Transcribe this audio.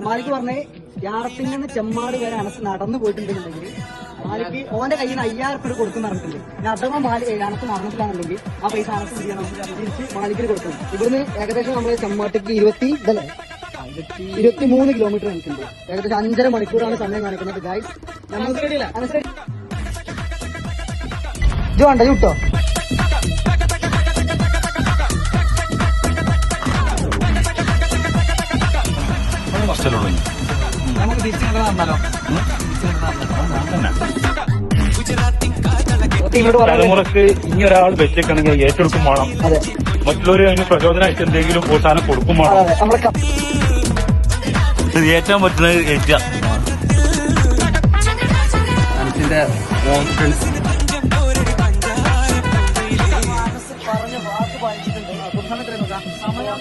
മാലിക് പറഞ്ഞേ യാറത്തിൽ നിന്ന് ചെമ്മാട് വരെ അനസ് നടന്നു പോയിട്ടുണ്ടെന്നുണ്ടെങ്കിൽ മാലിക്ക് ഓന്റെ കയ്യിൽ നിന്ന് 5000 രൂപ കൊടുക്കുന്ന പറഞ്ഞിട്ടുണ്ട്. ഞാൻ അഥവാ അനസ് നടന്നിട്ടില്ലാന്നുണ്ടെങ്കിൽ ആ പൈസ അനസ് തിരിച്ച് മാലിക്കിന് കൊടുക്കണം. ഇവിടുന്ന് ഏകദേശം നമ്മള് ചെമ്മാട്ടേക്ക് 23 കിലോമീറ്റർ നിൽക്കുന്നുണ്ട്. ഏകദേശം 5.5 മണിക്കൂറാണ് സമയം കാണിക്കുന്നത്. ഗൈസ് ഇത് വേണ്ട ചുട്ടോ നമുക്ക് തിരിച്ചു നടന്നാലോ? തലമുറക്ക് ഇനി ഒരാൾ വെച്ചേക്കണമെങ്കിൽ ഏറ്റെടുക്കും വേണം. മറ്റുള്ളവർ അതിന് പ്രചോദനമായിട്ട് എന്തെങ്കിലും പ്രോത്സാഹനം കൊടുക്കും വേണം. ഏറ്റവും പറ്റുന്നത് ഏറ്റവും പറഞ്ഞ വാക്ക് പാലിച്ചിട്ടുണ്ട്. സമയം